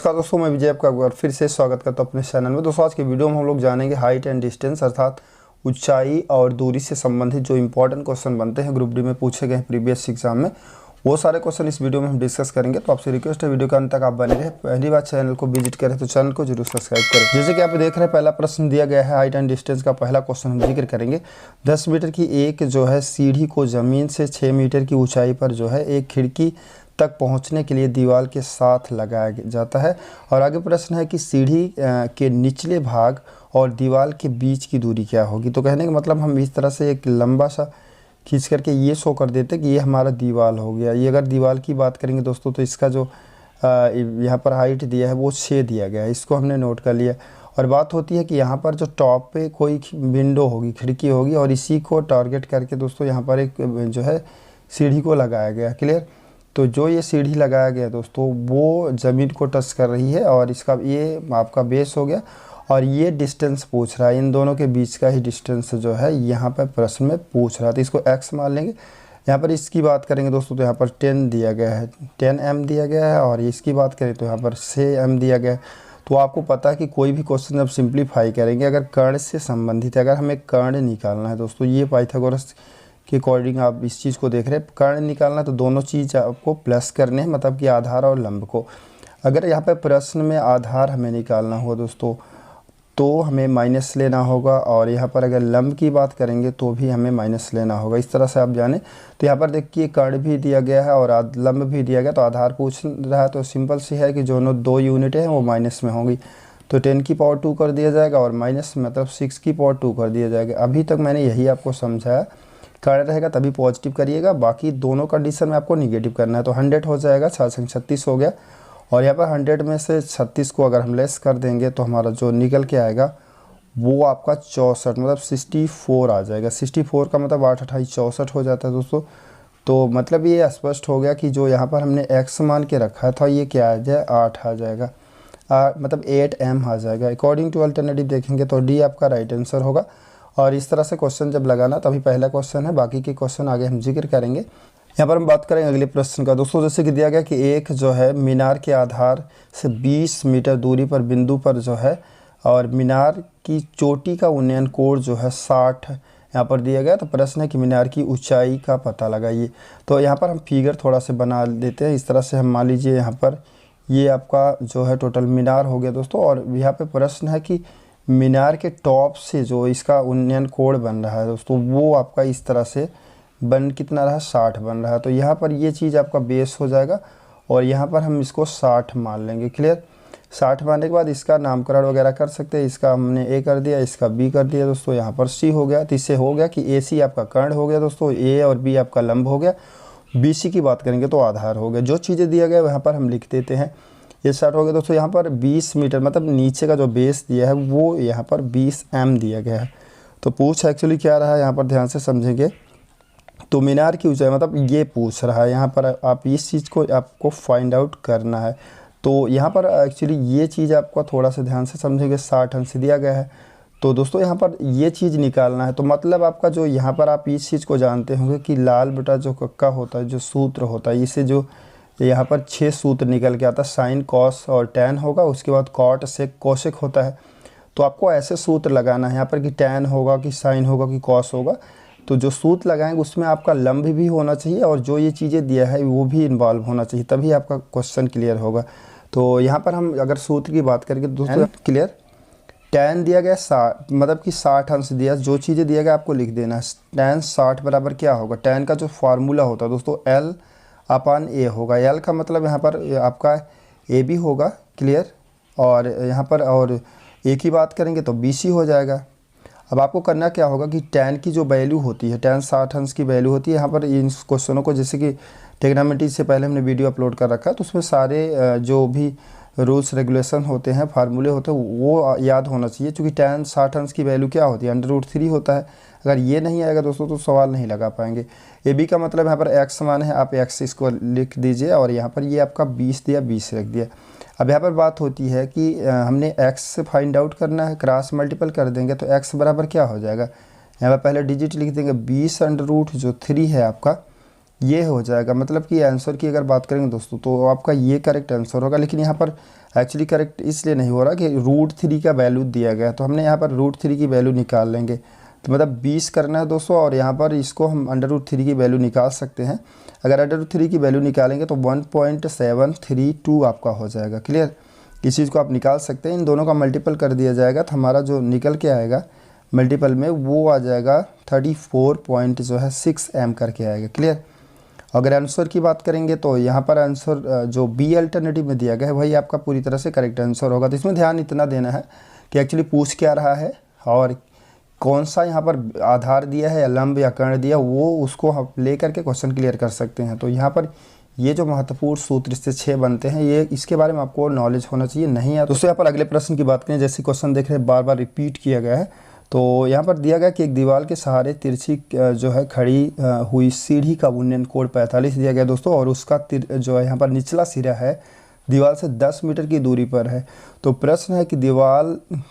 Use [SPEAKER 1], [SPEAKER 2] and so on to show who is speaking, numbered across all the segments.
[SPEAKER 1] नमस्कार दोस्तों, मैं विजय आपका एक बार फिर से स्वागत करता हूं अपने चैनल में। दोस्तों आज के वीडियो में हम लोग जानेंगे हाइट एंड डिस्टेंस अर्थात ऊंचाई और दूरी से संबंधित जो इंपॉर्टेंट क्वेश्चन बनते हैं ग्रुप डी में पूछे गए हैं प्रीवियस एग्जाम में, वो सारे क्वेश्चन इस वीडियो में हम डिस्कस करेंगे। तो आपसे रिक्वेस्ट है वीडियो के अंत तक आप बने रहे। पहली बार चैनल को विजिट करें तो चैनल को जरूर सब्सक्राइब करें। जैसे कि आप देख रहे हैं पहला प्रश्न दिया गया है हाइट एंड डिस्टेंस का। पहला क्वेश्चन हम जिक्र करेंगे 10 मीटर की एक जो है सीढ़ी को ज़मीन से 6 मीटर की ऊंचाई पर जो है एक खिड़की तक पहुंचने के लिए दीवार के साथ लगाया जाता है। और आगे प्रश्न है कि सीढ़ी के निचले भाग और दीवार के बीच की दूरी क्या होगी। तो कहने का मतलब हम इस तरह से एक लंबा सा खींच करके ये शो कर देते कि ये हमारा दीवार हो गया। ये अगर दीवार की बात करेंगे दोस्तों तो इसका जो यहाँ पर हाइट दिया है वो 6 दिया गया है, इसको हमने नोट कर लिया। और बात होती है कि यहाँ पर जो टॉप पे कोई विंडो होगी, खिड़की होगी, और इसी को टारगेट करके दोस्तों यहाँ पर एक जो है सीढ़ी को लगाया गया। क्लियर। तो जो ये सीढ़ी लगाया गया दोस्तों वो ज़मीन को टच कर रही है और इसका ये आपका बेस हो गया। और ये डिस्टेंस पूछ रहा है, इन दोनों के बीच का ही डिस्टेंस जो है यहाँ पर प्रश्न में पूछ रहा है। तो इसको x मान लेंगे। यहाँ पर इसकी बात करेंगे दोस्तों तो यहाँ पर 10 दिया गया है, 10 m दिया गया है। और इसकी बात करें तो यहाँ पर 6 m दिया गया है। तो आपको पता है कि कोई भी क्वेश्चन जब सिंप्लीफाई करेंगे, अगर कर्ण से संबंधित है, अगर हमें कर्ण निकालना है दोस्तों, ये पाइथागोरस के अकॉर्डिंग आप इस चीज़ को देख रहे हैं, कर्ण निकालना तो दोनों चीज़ आपको प्लस करने हैं, मतलब कि आधार और लंब को। अगर यहाँ पे प्रश्न में आधार हमें निकालना हुआ दोस्तों तो हमें माइनस लेना होगा, और यहाँ पर अगर लंब की बात करेंगे तो भी हमें माइनस लेना होगा। इस तरह से आप जाने। तो यहाँ पर देखिए कर्ण भी दिया गया है और लंब भी दिया गया, तो आधार पूछ रहा है। तो सिंपल सी है कि दोनों 2 यूनिट हैं वो माइनस में होंगी। तो 10 की पावर 2 कर दिया जाएगा और माइनस मतलब 6 की पावर 2 कर दिया जाएगा। अभी तक मैंने यही आपको समझाया। कर्ण रहेगा तभी पॉजिटिव करिएगा, बाकी दोनों कंडीशन में आपको निगेटिव करना है। तो 100 हो जाएगा, 6 36 हो गया। और यहाँ पर 100 में से 36 को अगर हम लेस कर देंगे तो हमारा जो निकल के आएगा वो आपका 64 मतलब 64 आ जाएगा। 64 का मतलब 8 28 64 हो जाता है दोस्तों। तो मतलब ये स्पष्ट हो गया कि जो यहाँ पर हमने x मान के रखा था ये क्या आ जाए, 8 आ जाएगा, मतलब 8 m आ जाएगा। अकॉर्डिंग टू अल्टरनेटिव देखेंगे तो डी आपका राइट आंसर होगा। और इस तरह से क्वेश्चन जब लगाना तभी पहला क्वेश्चन है, बाकी के क्वेश्चन आगे हम जिक्र करेंगे। यहाँ पर हम बात करेंगे अगले प्रश्न का दोस्तों। जैसे कि दिया गया कि एक जो है मीनार के आधार से 20 मीटर दूरी पर बिंदु पर जो है और मीनार की चोटी का उन्नयन कोण जो है 60 यहाँ पर दिया गया। तो प्रश्न है कि मीनार की ऊंचाई का पता लगाइए। तो यहाँ पर हम फिगर थोड़ा से बना देते हैं। इस तरह से हम मान लीजिए यहाँ पर ये आपका जो है टोटल मीनार हो गया दोस्तों। और यहाँ पर प्रश्न है कि मीनार के टॉप से जो इसका उन्नयन कोण बन रहा है दोस्तों वो आपका इस तरह से बन कितना रहा, 60 बन रहा है। तो यहाँ पर ये चीज़ आपका बेस हो जाएगा और यहाँ पर हम इसको 60 मान लेंगे। क्लियर। 60 मानने के बाद इसका नामकरण वगैरह कर सकते हैं। इसका हमने ए कर दिया, इसका बी कर दिया दोस्तों, यहाँ पर सी हो गया। तो इससे हो गया कि ए सी आपका कर्ण हो गया दोस्तों, ए और बी आपका लंब हो गया। बी सी की बात करेंगे तो आधार हो गया। जो चीज़ें दिया गया यहाँ पर हम लिख देते हैं। ये स्टार्ट हो गया दोस्तों। यहाँ पर 20 मीटर मतलब नीचे का जो बेस दिया है वो यहाँ पर 20 m दिया गया है। तो पूछ एक्चुअली क्या रहा है यहाँ पर ध्यान से समझेंगे। तो मीनार की ऊंचाई मतलब ये पूछ रहा है, यहाँ पर आप इस चीज़ को आपको फाइंड आउट करना है। तो यहाँ पर एक्चुअली ये चीज़ आपको थोड़ा सा ध्यान से समझेंगे। 60 अंश दिया गया है तो दोस्तों यहाँ पर ये चीज़ निकालना है। तो मतलब आपका जो यहाँ पर आप इस चीज़ को जानते होंगे कि लाल बटा जो कक्का होता है, जो सूत्र होता है, इससे जो यहाँ पर 6 सूत्र निकल के आता है। साइन कॉस और टैन होगा, उसके बाद कॉट सेक कोसेक होता है। तो आपको ऐसे सूत्र लगाना है यहाँ पर कि टैन होगा कि साइन होगा कि कॉस होगा। तो जो सूत्र लगाएंगे उसमें आपका लंब भी होना चाहिए और जो ये चीज़ें दिया है वो भी इन्वॉल्व होना चाहिए, तभी आपका क्वेश्चन क्लियर होगा। तो यहाँ पर हम अगर सूत्र की बात करेंगे दोस्तों क्लियर। टैन दिया गया 60 मतलब कि 60 अंश दिया। जो चीज़ें दिया गया आपको लिख देना है। टैन 60 बराबर क्या होगा, टैन का जो फार्मूला होता है दोस्तों L अपान ए होगा। L का मतलब यहाँ पर आपका ए बी होगा। क्लियर। और यहाँ पर और ए की बात करेंगे तो बी सी हो जाएगा। अब आपको करना क्या होगा कि टैन की जो वैल्यू होती है, टैन 60 अंश की वैल्यू होती है। यहाँ पर इन क्वेश्चनों को जैसे कि ट्रिग्नोमेट्री से पहले हमने वीडियो अपलोड कर रखा है, तो उसमें सारे जो भी रूल्स रेगुलेशन होते हैं, फार्मूले होते हैं, वो याद होना चाहिए। क्योंकि टैन 60 अंश की वैल्यू क्या होती है, √3 होता है। अगर ये नहीं आएगा दोस्तों तो सवाल नहीं लगा पाएंगे। ए बी का मतलब यहाँ पर x मान है, आप x इसको लिख दीजिए और यहाँ पर ये आपका 20 दिया, 20 रख दिया। अब यहाँ पर बात होती है कि हमने x से फाइंड आउट करना है, क्रॉस मल्टीपल कर देंगे तो x बराबर क्या हो जाएगा। यहाँ पर पहले डिजिट लिख देंगे 20 √3 है आपका, ये हो जाएगा। मतलब कि आंसर की अगर बात करेंगे दोस्तों तो आपका ये करेक्ट आंसर होगा। लेकिन यहाँ पर एक्चुअली करेक्ट इसलिए नहीं हो रहा कि √3 का वैल्यू दिया गया है, तो हमने यहाँ पर √3 की वैल्यू निकाल लेंगे। तो मतलब 20 करना है दोस्तों, और यहाँ पर इसको हम √3 की वैल्यू निकाल सकते हैं। अगर √3 की वैल्यू निकालेंगे तो 1.732 आपका हो जाएगा। क्लियर, इस चीज़ को आप निकाल सकते हैं। इन दोनों का मल्टीपल कर दिया जाएगा तो हमारा जो निकल के आएगा मल्टीपल में वो आ जाएगा 34.6 m करके आएगा। क्लियर, अगर आंसर की बात करेंगे तो यहाँ पर आंसर जो बी अल्टरनेटिव में दिया गया है वही आपका पूरी तरह से करेक्ट आंसर होगा। तो इसमें ध्यान इतना देना है कि एक्चुअली पूछ क्या रहा है और कौन सा यहाँ पर आधार दिया है या लंब या कर्ण दिया, वो उसको हम ले करके क्वेश्चन क्लियर कर सकते हैं। तो यहाँ पर ये जो महत्वपूर्ण सूत्र इससे 6 बनते हैं, ये इसके बारे में आपको नॉलेज होना चाहिए। नहीं है दोस्तों, यहाँ पर अगले प्रश्न की बात करें, जैसे क्वेश्चन देख रहे हैं बार बार रिपीट किया गया है। तो यहाँ पर दिया गया कि एक दीवार के सहारे तिरछी जो है खड़ी हुई सीढ़ी का उन्नयन कोण 45 दिया गया दोस्तों, और उसका जो है यहाँ पर निचला सिरा है दीवार से 10 मीटर की दूरी पर है। तो प्रश्न है कि दीवार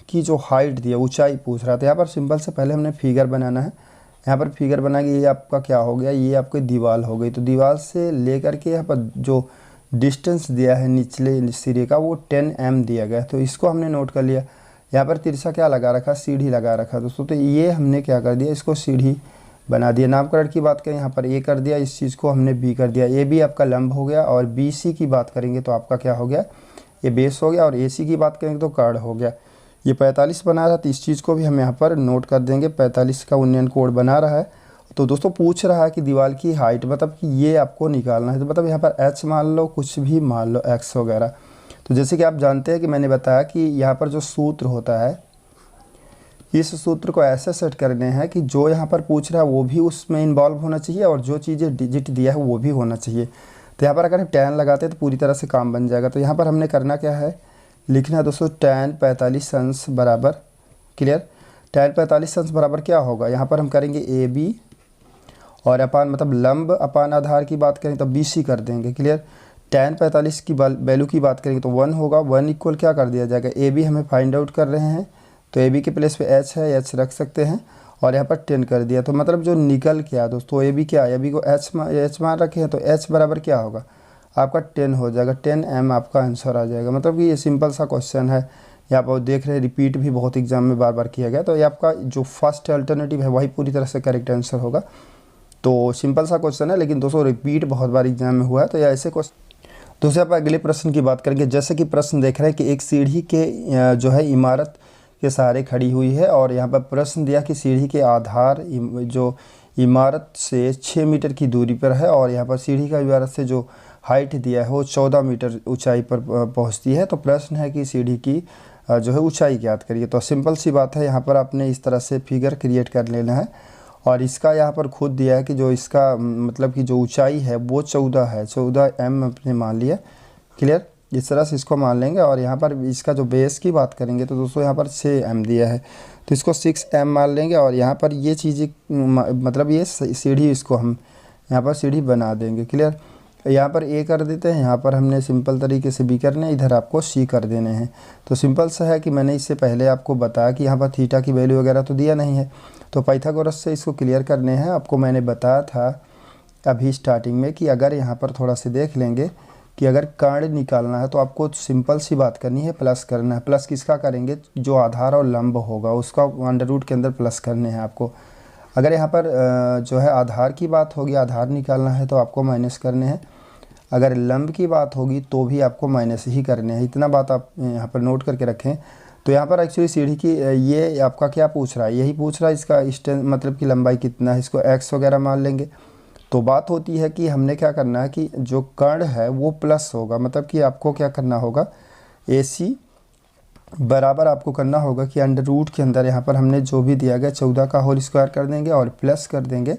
[SPEAKER 1] की जो हाइट दिया, ऊंचाई पूछ रहा था। यहाँ पर सिंपल से पहले हमने फिगर बनाना है। यहाँ पर फिगर बना के ये आपका क्या हो गया, ये आपकी दीवार हो गई। तो दीवार से लेकर के यहाँ पर जो डिस्टेंस दिया है निचले सिरे का वो 10 m दिया गया। तो इसको हमने नोट कर लिया। यहाँ पर तिरछा क्या लगा रखा, सीढ़ी लगा रखा दोस्तों। तो ये हमने क्या कर दिया, इसको सीढ़ी बना दिया। नामकरण की बात करें यहाँ पर ए कर दिया, इस चीज़ को हमने बी कर दिया। ए भी आपका लंब हो गया, और बी सी की बात करेंगे तो आपका क्या हो गया, ये बेस हो गया, और ए सी की बात करेंगे तो कर्ण हो गया। ये 45 बना रहा, तो इस चीज़ को भी हम यहाँ पर नोट कर देंगे। 45 का उन्नयन कोण बना रहा है। तो दोस्तों पूछ रहा है कि दीवार की हाइट, मतलब कि ये आपको निकालना है। तो मतलब यहाँ पर h मान लो, कुछ भी मान लो x वगैरह। तो जैसे कि आप जानते हैं कि मैंने बताया कि यहाँ पर जो सूत्र होता है, इस सूत्र को ऐसे सेट करने हैं कि जो यहाँ पर पूछ रहा है वो भी उसमें इन्वॉल्व होना चाहिए, और जो चीज़ें डिजिट दिया है वो भी होना चाहिए। तो यहाँ पर अगर हम tan लगाते हैं तो पूरी तरह से काम बन जाएगा। तो यहाँ पर हमने करना क्या है, लिखना है दोस्तों tan 45 अंश बराबर, क्लियर, tan 45 अंश बराबर क्या होगा, यहाँ पर हम करेंगे ए बी, और अपान मतलब लंब अपान आधार की बात करें तो बी सी कर देंगे। क्लियर, tan 45 की वैल्यू की बात करेंगे तो 1 होगा। 1 इक्वल क्या कर दिया जाएगा, ए बी हमें फाइंड आउट कर रहे हैं, तो ए बी के प्लेस पे h है, h रख सकते हैं, और यहाँ पर 10 कर दिया। तो मतलब जो निकल क्या दोस्तों, ए बी क्या है, ए बी को h मान रखे हैं, तो h बराबर क्या होगा आपका 10 हो जाएगा। 10 m आपका आंसर आ जाएगा। मतलब कि ये सिंपल सा क्वेश्चन है। यहाँ पर देख रहे हैं रिपीट भी बहुत एग्जाम में बार बार किया गया। तो ये आपका जो फर्स्ट अल्टरनेटिव है वही पूरी तरह से करेक्ट आंसर होगा। तो सिंपल सा क्वेश्चन है, लेकिन दोस्तों रिपीट बहुत बार एग्जाम में हुआ है। तो ये ऐसे क्वेश्चन। दोस्तों आप अगले प्रश्न की बात करेंगे। जैसे कि प्रश्न देख रहे हैं कि एक सीढ़ी के जो है इमारत के सहारे खड़ी हुई है, और यहाँ पर प्रश्न दिया कि सीढ़ी के आधार जो इमारत से 6 मीटर की दूरी पर है, और यहाँ पर सीढ़ी का इमारत से जो हाइट दिया है वो 14 मीटर ऊंचाई पर पहुँचती है। तो प्रश्न है कि सीढ़ी की जो है ऊंचाई ज्ञात करिए। तो सिंपल सी बात है, यहाँ पर आपने इस तरह से फिगर क्रिएट कर लेना है, और इसका यहाँ पर खुद दिया है कि जो इसका मतलब कि जो ऊंचाई है वो 14 है, 14 m अपने मान लिया। क्लियर, इस तरह से इसको मान लेंगे। और यहाँ पर इसका जो बेस की बात करेंगे तो दोस्तों यहाँ पर 6 m दिया है, तो इसको 6 m मान लेंगे। और यहाँ पर ये चीज़ें मतलब ये सीढ़ी, इसको हम यहाँ पर सीढ़ी बना देंगे। क्लियर, यहाँ पर ए कर देते हैं, यहाँ पर हमने सिंपल तरीके से बी करने, इधर आपको सी कर देने हैं। तो सिंपल सा है कि मैंने इससे पहले आपको बताया कि यहाँ पर थीटा की वैल्यू वगैरह तो दिया नहीं है, तो पाइथागोरस से इसको क्लियर करने हैं। आपको मैंने बताया था अभी स्टार्टिंग में कि अगर यहाँ पर थोड़ा से देख लेंगे कि अगर कर्ण निकालना है तो आपको सिंपल सी बात करनी है, प्लस करना है। प्लस किसका करेंगे, जो आधार और लंब होगा उसका अंडर रूट के अंदर प्लस करने हैं आपको। अगर यहाँ पर जो है आधार की बात होगी, आधार निकालना है तो आपको माइनस करने हैं। अगर लंब की बात होगी तो भी आपको माइनस ही करने हैं। इतना बात आप यहाँ पर नोट करके रखें। तो यहाँ पर एक्चुअली सीढ़ी की ये आपका क्या पूछ रहा है, यही पूछ रहा है इसका डिस्टेंस, मतलब कि लंबाई कितना है, इसको x वगैरह मान लेंगे। तो बात होती है कि हमने क्या करना है कि जो कर्ण है वो प्लस होगा, मतलब कि आपको क्या करना होगा, AC बराबर आपको करना होगा कि अंडर रूट के अंदर यहाँ पर हमने जो भी दिया गया 14 का होल स्क्वायर कर देंगे, और प्लस कर देंगे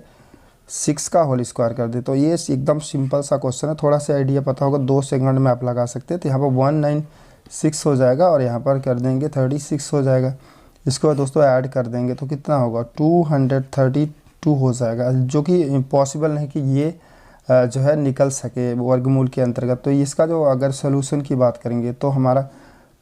[SPEAKER 1] 6 का होल स्क्वायर कर दे। तो ये एकदम सिंपल सा क्वेश्चन है, थोड़ा सा आइडिया पता होगा 2 सेकंड में आप लगा सकते हैं। तो यहाँ पर 196 हो जाएगा, और यहाँ पर कर देंगे 36 हो जाएगा। इसको बाद दोस्तों ऐड कर देंगे तो कितना होगा, 232 हो जाएगा, जो कि पॉसिबल नहीं कि ये जो है निकल सके वर्गमूल के अंतर्गत। तो इसका जो अगर सोल्यूशन की बात करेंगे तो हमारा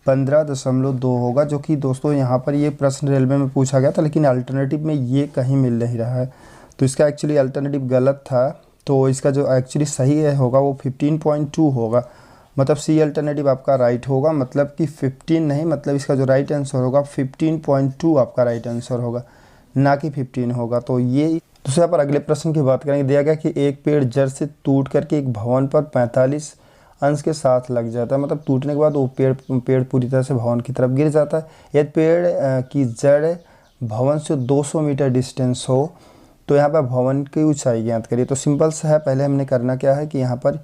[SPEAKER 1] 15.2 होगा, जो कि दोस्तों यहाँ पर ये प्रश्न रेलवे में पूछा गया था, लेकिन अल्टरनेटिव में ये कहीं मिल नहीं रहा है। तो इसका एक्चुअली अल्टरनेटिव गलत था, तो इसका जो एक्चुअली सही है होगा वो 15.2 होगा। मतलब सी अल्टरनेटिव आपका राइट होगा, मतलब कि 15 नहीं, मतलब इसका जो राइट आंसर होगा 15.2 आपका राइट आंसर होगा, ना कि 15 होगा। तो ये दूसरा पर अगले प्रश्न की बात करेंगे। दिया गया कि एक पेड़ जड़ से टूट करके एक भवन पर 45 अंश के साथ लग जाता है, मतलब टूटने के बाद वो पेड़ पूरी तरह से भवन की तरफ गिर जाता है। यदि पेड़ की जड़ भवन से 200 मीटर डिस्टेंस हो तो यहाँ पर भवन की ऊंचाई ज्ञात करिए। तो सिंपल सा है, पहले हमने करना क्या है कि यहाँ पर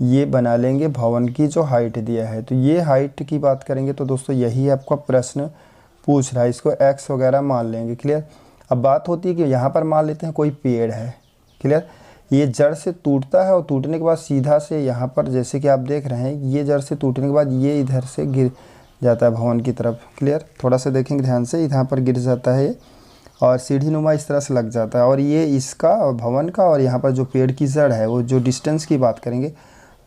[SPEAKER 1] ये बना लेंगे भवन की जो हाइट दिया है, तो ये हाइट की बात करेंगे। तो दोस्तों यही आपका प्रश्न पूछ रहा है, इसको एक्स वगैरह मान लेंगे। क्लियर। अब बात होती है कि यहाँ पर मान लेते हैं कोई पेड़ है। क्लियर। ये जड़ से टूटता है और टूटने के बाद सीधा से यहाँ पर जैसे कि आप देख रहे हैं, ये जड़ से टूटने के बाद ये इधर से गिर जाता है भवन की तरफ। क्लियर। थोड़ा सा देखेंगे ध्यान से, यहाँ पर गिर जाता है और सीढ़ी नुमा इस तरह से लग जाता है। और ये इसका और भवन का और यहाँ पर जो पेड़ की जड़ है वो जो डिस्टेंस की बात करेंगे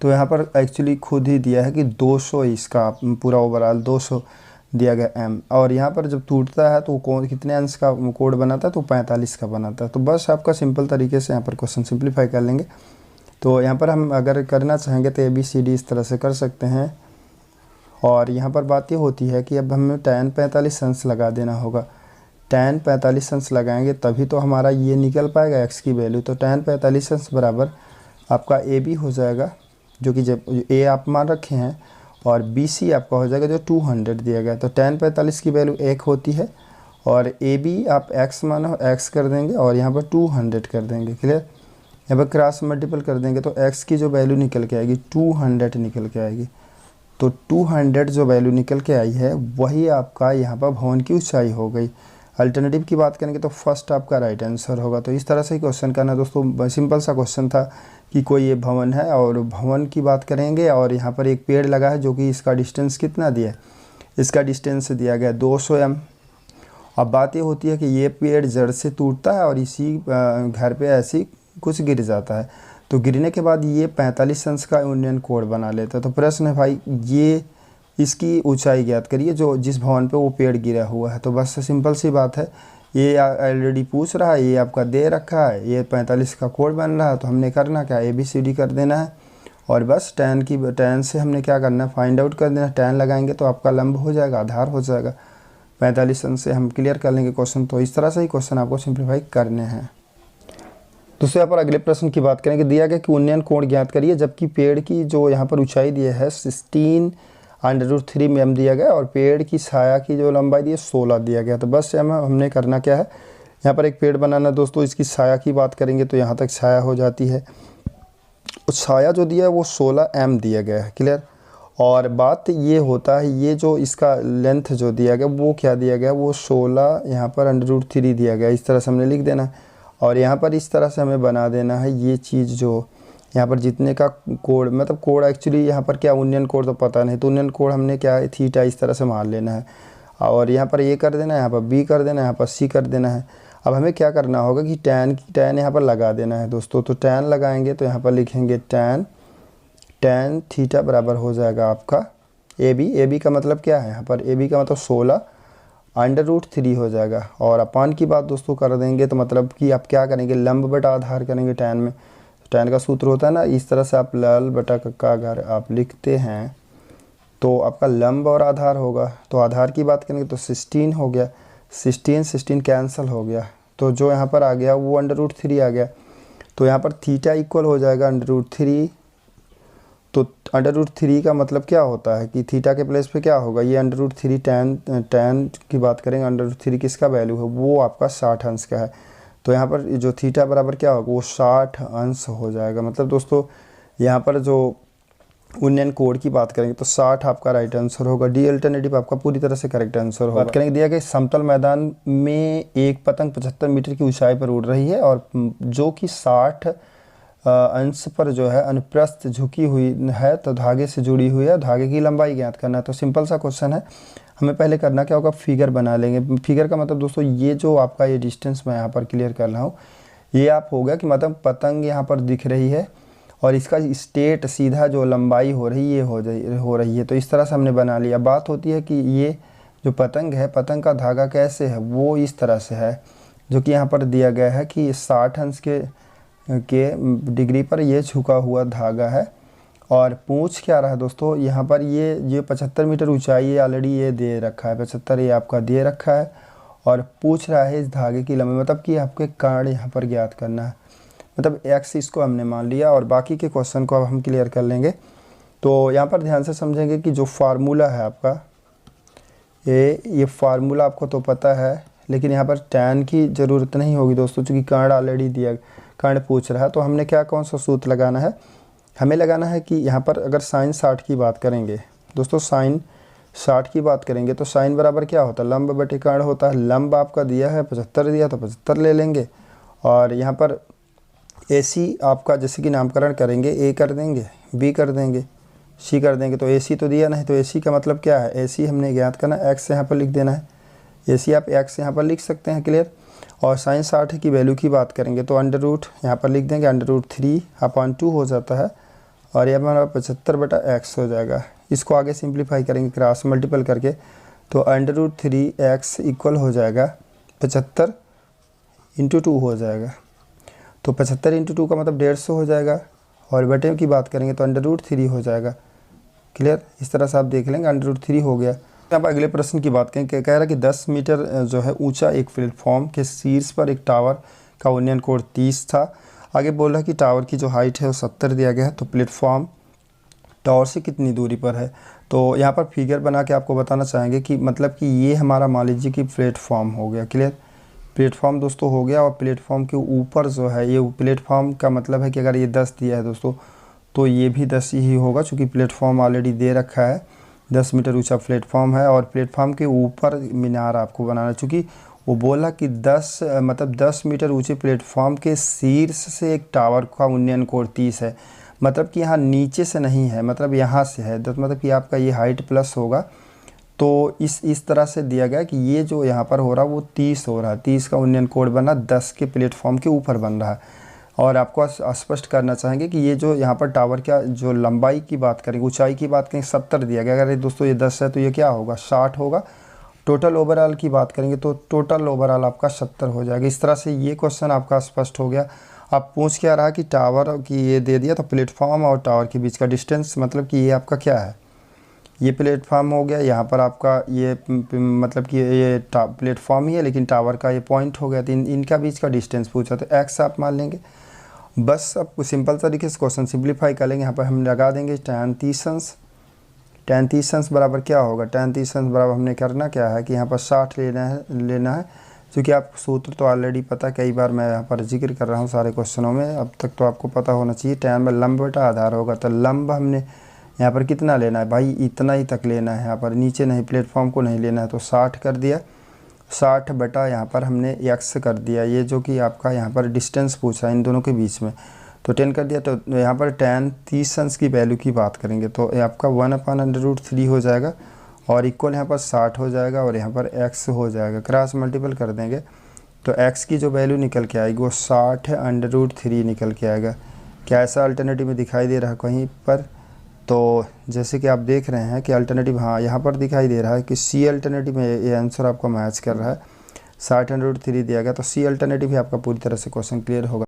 [SPEAKER 1] तो यहाँ पर एक्चुअली खुद ही दिया है कि 200 इसका पूरा ओवरऑल 200 दिया गया m। और यहाँ पर जब टूटता है तो कितने अंश का कोड बनाता है, तो 45 का बनाता है। तो बस आपका सिंपल तरीके से यहाँ पर क्वेश्चन सिंप्लीफाई कर लेंगे। तो यहाँ पर हम अगर करना चाहेंगे तो ABCD इस तरह से कर सकते हैं। और यहाँ पर बात ये होती है कि अब हमें tan 45 अंश लगा देना होगा। tan 45 अंश लगाएंगे तभी तो हमारा ये निकल पाएगा x की वैल्यू। तो tan 45 अंश बराबर आपका AB हो जाएगा, जो कि जब A आप मान रखे हैं, और BC आपका हो जाएगा जो 200 दिया गया। तो tan 45 की वैल्यू 1 होती है और AB आप x मानो, x कर देंगे और यहाँ पर 200 कर देंगे। क्लियर। यहाँ पर क्रॉस मल्टीपल कर देंगे तो x की जो वैल्यू निकल के आएगी 200 निकल के आएगी। तो 200 जो वैल्यू निकल के आई है वही आपका यहाँ पर भवन की ऊंचाई हो गई। अल्टरनेटिव की बात करेंगे तो फर्स्ट आपका राइट आंसर होगा। तो इस तरह से क्वेश्चन करना दोस्तों, सिंपल सा क्वेश्चन था कि कोई ये भवन है और भवन की बात करेंगे और यहाँ पर एक पेड़ लगा है जो कि इसका डिस्टेंस कितना दिया है, इसका डिस्टेंस दिया गया 200 m। अब बात ये होती है कि ये पेड़ जड़ से टूटता है और इसी घर पे ऐसी कुछ गिर जाता है, तो गिरने के बाद ये 45 अंश का यूनियन कोड बना लेता है। तो प्रश्न है भाई ये इसकी ऊंचाई ज्ञात करिए जो जिस भवन पे वो पेड़ गिरा हुआ है। तो बस सिंपल सी बात है, ये ऑलरेडी पूछ रहा है, ये आपका दे रखा है, ये 45 का कोड बन रहा है। तो हमने करना क्या, ABCD कर देना है और बस tan से हमने क्या करना है, फाइंड आउट कर देना। tan लगाएंगे तो आपका लंब हो जाएगा, आधार हो जाएगा। 45 अंश से हम क्लियर कर लेंगे क्वेश्चन। तो इस तरह से ही क्वेश्चन आपको सिंप्लीफाई करने हैं। दूसरे यहाँ पर अगले प्रश्न की बात करेंगे। दिया गया कि उन्नयन कोण ज्ञात करिए, जबकि पेड़ की जो यहाँ पर ऊंचाई दी है 16√3 mm दिया गया और पेड़ की छाया की जो लंबाई दी है 16 दिया गया। तो बस हमने करना क्या है, यहाँ पर एक पेड़ बनाना दोस्तों। इसकी छाया की बात करेंगे तो यहाँ तक छाया हो जाती है, छाया जो दिया है वो 16 m दिया गया है। क्लियर। और बात ये होता है ये जो इसका लेंथ जो दिया गया वो क्या दिया गया, वो 16 यहाँ पर √3 दिया गया। इस तरह से हमने लिख देना है और यहाँ पर इस तरह से हमें बना देना है ये चीज़ जो यहाँ पर जितने का कोड, मतलब कोड एक्चुअली यहाँ पर क्या उन्नयन कोड तो पता नहीं, तो उन्नयन कोड हमने क्या है थीटा इस तरह से मान लेना है और यहाँ पर A कर देना है, यहाँ पर B कर देना है, यहाँ पर C कर देना है। अब हमें क्या करना होगा कि tan यहाँ पर लगा देना है दोस्तों। तो tan लगाएंगे तो यहाँ पर लिखेंगे tan थीटा बराबर हो जाएगा आपका AB का मतलब क्या है, यहाँ पर AB का मतलब 16√3 हो जाएगा। और अपान की बात दोस्तों कर देंगे तो मतलब कि आप क्या करेंगे, लंब बटा आधार करेंगे tan में। tan का सूत्र होता है ना, इस तरह से आप l बटा का अगर आप लिखते हैं तो आपका लंब और आधार होगा। तो आधार की बात करेंगे तो 16 हो गया, 16 कैंसिल हो गया, तो जो यहाँ पर आ गया वो √3 आ गया। तो यहाँ पर थीटा इक्वल हो जाएगा √3। तो √3 का मतलब क्या होता है कि थीटा के प्लेस पे क्या होगा, ये √3 tan की बात करेंगे, √3 किसका वैल्यू है, वो आपका 60 अंश का है। तो यहाँ पर जो थीटा बराबर क्या होगा, वो 60 अंश हो जाएगा। मतलब दोस्तों यहाँ पर जो उन्नयन कोड की बात करेंगे तो 60 आपका राइट आंसर होगा। डी अल्टरनेटिव आपका पूरी तरह से करेक्ट आंसर होगा। बात करेंगे दिया कि समतल मैदान में एक पतंग 75 मीटर की ऊंचाई पर उड़ रही है और जो कि 60 अंश पर जो है अनुप्रस्थ झुकी हुई है, तो धागे से जुड़ी हुई है, धागे की लंबाई ज्ञात करना है। तो सिंपल सा क्वेश्चन है, हमें पहले करना क्या होगा, फिगर बना लेंगे। फिगर का मतलब दोस्तों ये जो आपका ये डिस्टेंस मैं यहाँ पर क्लियर कर रहा हूँ, ये आप हो गया कि मतलब पतंग यहाँ पर दिख रही है और इसका स्टेट सीधा जो लंबाई हो रही है हो रही है। तो इस तरह से हमने बना लिया। बात होती है कि ये जो पतंग है, पतंग का धागा कैसे है, वो इस तरह से है जो कि यहाँ पर दिया गया है कि 60 अंश के के डिग्री पर ये झुका हुआ धागा है। और पूछ क्या रहा है दोस्तों, यहाँ पर ये 75 मीटर ऊंचाई है, ऑलरेडी ये दे रखा है, 75 ये आपका दे रखा है। और पूछ रहा है इस धागे की लंबाई, मतलब कि आपको एक कांड यहाँ पर ज्ञात करना है, मतलब एक्स इसको हमने मान लिया। और बाकी के क्वेश्चन को अब हम क्लियर कर लेंगे। तो यहाँ पर ध्यान से समझेंगे कि जो फार्मूला है आपका ये फार्मूला आपको तो पता है, लेकिन यहाँ पर tan की ज़रूरत नहीं होगी दोस्तों, चूँकि कांड ऑलरेडी दिया, कांड पूछ रहा है। तो हमने क्या कौन सा सूत्र लगाना है, हमें लगाना है कि यहाँ पर अगर साइन 60 की बात करेंगे दोस्तों, साइन 60 की बात करेंगे तो साइन बराबर क्या होता है, लंब बटे कांड होता है। लंब आपका दिया है 75 दिया, तो 75 ले लेंगे। और यहाँ पर AC आपका जैसे कि नामकरण करेंगे, A कर देंगे, B कर देंगे, C कर देंगे। तो AC तो दिया नहीं, तो AC का मतलब क्या है, AC हमने ज्ञात करना, x यहाँ पर लिख देना है। AC आप x यहाँ पर लिख सकते हैं, क्लियर। और साइन 60 की वैल्यू की बात करेंगे तो अंडर रूट यहाँ पर लिख देंगे, अंडर रूट 3/2 हो जाता है। और ये हमारा 75/x हो जाएगा। इसको आगे सिंप्लीफाई करेंगे क्रॉस मल्टीपल करके, तो अंडर रूट 3x इक्वल हो जाएगा 75 × 2 हो जाएगा। तो 75 × 2 का मतलब 150 हो जाएगा। और बटे की बात करेंगे तो अंडर रूट 3 हो जाएगा, क्लियर। इस तरह से आप देख लेंगे, अंडर रूट 3 हो गया। अब अगले प्रश्न की बात करें, कह रहा है कि 10 मीटर जो है ऊंचा एक प्लेटफॉर्म के शीर्ष पर एक टावर का उन्नयन कोण 30 था। आगे बोल रहा है कि टावर की जो हाइट है वो 70 दिया गया है, तो प्लेटफॉर्म टावर से कितनी दूरी पर है। तो यहाँ पर फिगर बना के आपको बताना चाहेंगे कि मतलब कि ये हमारा मान लीजिए कि प्लेटफॉर्म हो गया, क्लियर। प्लेटफॉर्म दोस्तों हो गया। और प्लेटफॉर्म के ऊपर जो है, ये प्लेटफॉर्म का मतलब है कि अगर ये 10 दिया है दोस्तों, तो ये भी 10 ही होगा, चूँकि प्लेटफॉर्म ऑलरेडी दे रखा है। 10 मीटर ऊंचा प्लेटफॉर्म है। और प्लेटफॉर्म के ऊपर मीनार आपको बनाना, चूँकि वो बोला कि 10 मीटर ऊंचे प्लेटफॉर्म के शीर्ष से एक टावर का उन्नयन कोण 30 है। मतलब कि यहाँ नीचे से नहीं है, मतलब यहाँ से है, मतलब कि आपका ये हाइट प्लस होगा। तो इस तरह से दिया गया कि ये जो यहाँ पर हो रहा है वो 30 हो रहा है, 30 का उन्नयन कोण बना 10 के प्लेटफॉर्म के ऊपर बन रहा है। और आपको स्पष्ट करना चाहेंगे कि ये जो यहाँ पर टावर का जो लंबाई की बात करेंगे, ऊंचाई की बात करेंगे 70 दिया गया। अगर दोस्तों ये 10 है तो ये क्या होगा, 60 होगा। टोटल ओवरऑल की बात करेंगे तो टोटल ओवरऑल आपका 70 हो जाएगा। इस तरह से ये क्वेश्चन आपका स्पष्ट हो गया। आप पूछ क्या रहा कि टावर की ये दे दिया, तो प्लेटफॉर्म और टावर के बीच का डिस्टेंस, मतलब कि ये आपका क्या है, ये प्लेटफॉर्म हो गया। यहाँ पर आपका ये मतलब कि ये प्लेटफॉर्म ही है, लेकिन टावर का ये पॉइंट हो गया। तो इनका बीच का डिस्टेंस पूछा, तो x आप मान लेंगे। बस अब सिंपल तरीके से क्वेश्चन सिंप्लीफाई कर लेंगे। यहाँ पर हम लगा देंगे tan 30 बराबर क्या होगा, tan 30 बराबर हमने करना क्या है कि यहाँ पर 60 लेना है। क्योंकि आप सूत्र तो ऑलरेडी पता, कई बार मैं यहाँ पर जिक्र कर रहा हूँ सारे क्वेश्चनों में, अब तक तो आपको पता होना चाहिए। tan में लंब बटा आधार होगा, तो लंब हमने यहाँ पर कितना लेना है भाई, इतना ही तक लेना है, यहाँ पर नीचे नहीं, प्लेटफॉर्म को नहीं लेना है। तो 60 कर दिया, 60 बटा यहाँ पर हमने x कर दिया, ये जो कि आपका यहाँ पर डिस्टेंस पूछा इन दोनों के बीच में, तो 10 कर दिया। तो यहाँ पर tan 30 की वैल्यू की बात करेंगे तो आपका 1/√3 हो जाएगा। और इक्वल यहाँ पर 60 हो जाएगा, और यहाँ पर x हो जाएगा। क्रॉस मल्टीपल कर देंगे तो x की जो वैल्यू निकल के आएगी वो 60√3 निकल के आएगा। क्या ऐसा अल्टरनेटिव में दिखाई दे रहा है कहीं पर? तो जैसे कि आप देख रहे हैं कि अल्टरनेटिव, हाँ यहाँ पर दिखाई दे रहा है कि C अल्टरनेटिव में ये आंसर आपका मैच कर रहा है। 60√3 दिया गया, तो C अल्टरनेटिव ही आपका पूरी तरह से क्वेश्चन क्लियर होगा।